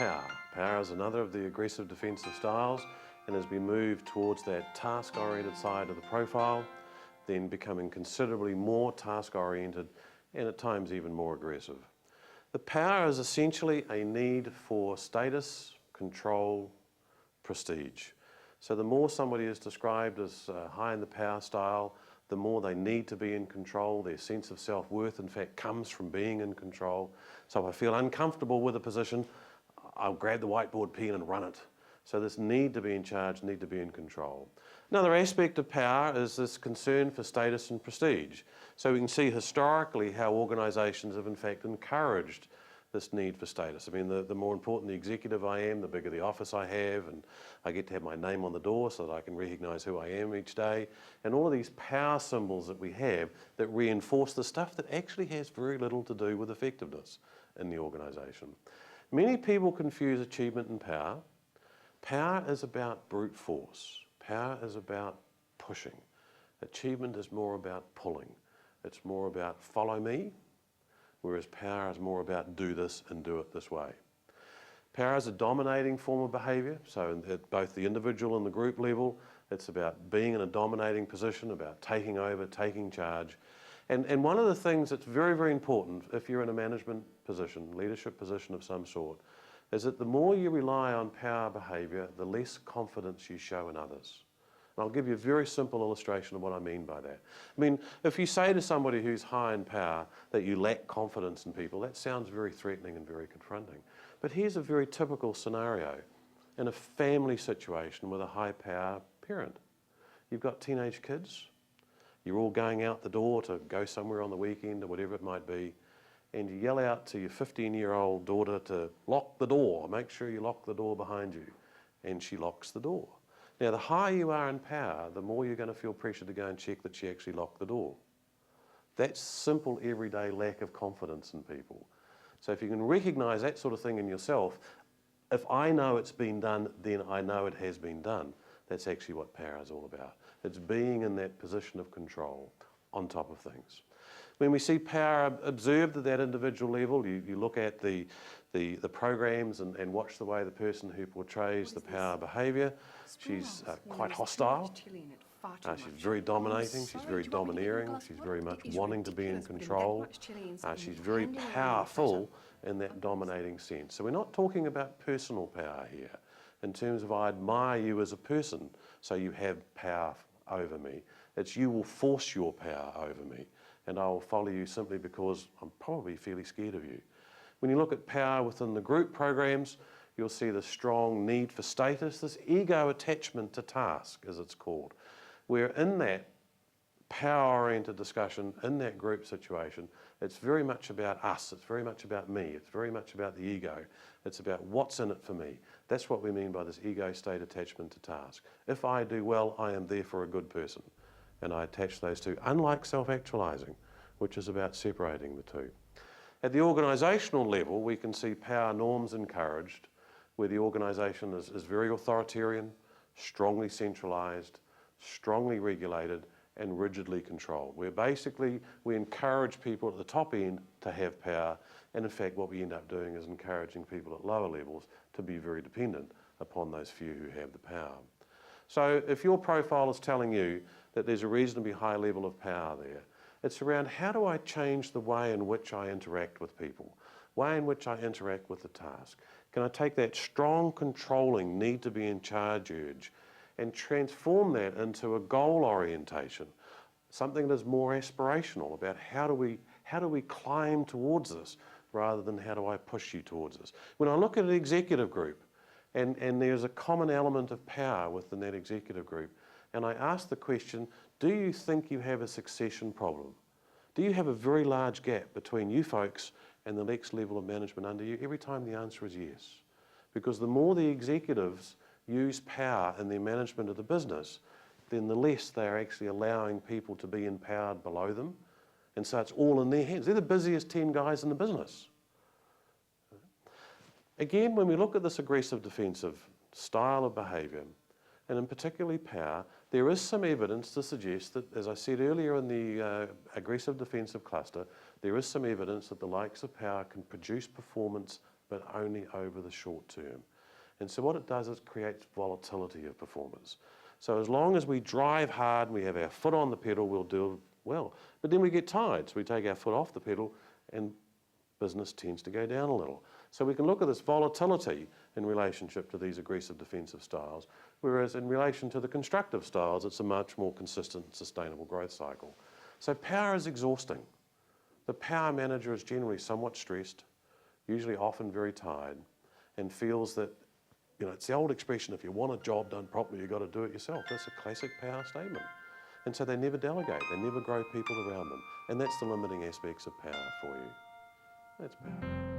power. Power is another of the aggressive defensive styles, and as we move towards that task-oriented side of the profile, then becoming considerably more task-oriented and at times even more aggressive. The power is essentially a need for status, control, prestige. So the more somebody is described as high in the power style, the more they need to be in control. Their sense of self-worth, in fact, comes from being in control. So if I feel uncomfortable with a position, I'll grab the whiteboard pen and run it. So this need to be in charge, need to be in control. Another aspect of power is this concern for status and prestige. So we can see historically how organisations have in fact encouraged this need for status. I mean, the more important the executive I am, the bigger the office I have, and I get to have my name on the door so that I can recognise who I am each day. And all of these power symbols that we have that reinforce the stuff that actually has very little to do with effectiveness in the organisation. Many people confuse achievement and power. Power is about brute force. Power is about pushing. Achievement is more about pulling. It's more about follow me, whereas power is more about do this and do it this way. Power is a dominating form of behaviour, so at both the individual and the group level, it's about being in a dominating position, about taking over, taking charge. And one of the things that's very, very important if you're in a management position, leadership position of some sort, is that the more you rely on power behaviour, the less confidence you show in others. And I'll give you a very simple illustration of what I mean by that. I mean, if you say to somebody who's high in power that you lack confidence in people, that sounds very threatening and very confronting. But here's a very typical scenario in a family situation with a high power parent. You've got teenage kids, you're all going out the door to go somewhere on the weekend or whatever it might be, and you yell out to your 15-year-old daughter to lock the door, make sure you lock the door behind you, and she locks the door. Now, the higher you are in power, the more you're going to feel pressure to go and check that she actually locked the door. That's simple, everyday lack of confidence in people. So if you can recognise that sort of thing in yourself, if I know it's been done, then I know it has been done. That's actually what power is all about. It's being in that position of control on top of things. When we see power observed at that individual level, you look at the programs and watch the way the person who portrays the power behaviour. She's quite hostile. She's very dominating, she's very domineering, she's very much wanting to be in control. She's very powerful in that dominating sense. So we're not talking about personal power here in terms of I admire you as a person, so you have power over me. It's you will force your power over me, and I will follow you simply because I'm probably fairly scared of you. When you look at power within the group programs, you'll see the strong need for status, this ego attachment to task, as it's called, where in that power-oriented discussion, in that group situation, it's very much about us, it's very much about me, it's very much about the ego, it's about what's in it for me. That's what we mean by this ego state attachment to task. If I do well, I am therefore a good person, and I attach those two, unlike self-actualising, which is about separating the two. At the organisational level, we can see power norms encouraged, where the organisation is very authoritarian, strongly centralised, strongly regulated, and rigidly controlled, where basically we encourage people at the top end to have power, and in fact what we end up doing is encouraging people at lower levels to be very dependent upon those few who have the power. So if your profile is telling you that there's a reasonably high level of power there, it's around how do I change the way in which I interact with people, way in which I interact with the task. Can I take that strong controlling need to be in charge urge and transform that into a goal orientation, something that is more aspirational about how do we climb towards this rather than how do I push you towards this. When I look at an executive group and there's a common element of power within that executive group, and I ask the question, do you think you have a succession problem? Do you have a very large gap between you folks and the next level of management under you? Every time the answer is yes. Because the more the executives use power in their management of the business, then the less they're actually allowing people to be empowered below them. And so it's all in their hands. They're the busiest 10 guys in the business. Again, when we look at this aggressive defensive style of behaviour, and in particularly power, there is some evidence to suggest that, as I said earlier in the aggressive defensive cluster, there is some evidence that the likes of power can produce performance but only over the short term. And so what it does is it creates volatility of performance. So as long as we drive hard and we have our foot on the pedal, we'll do well. But then we get tired, so we take our foot off the pedal and business tends to go down a little. So we can look at this volatility in relationship to these aggressive defensive styles, whereas in relation to the constructive styles, it's a much more consistent, sustainable growth cycle. So power is exhausting. The power manager is generally somewhat stressed, usually often very tired, and feels that, you know, it's the old expression, if you want a job done properly, you've got to do it yourself. That's a classic power statement. And so they never delegate, they never grow people around them. And that's the limiting aspects of power for you. That's power.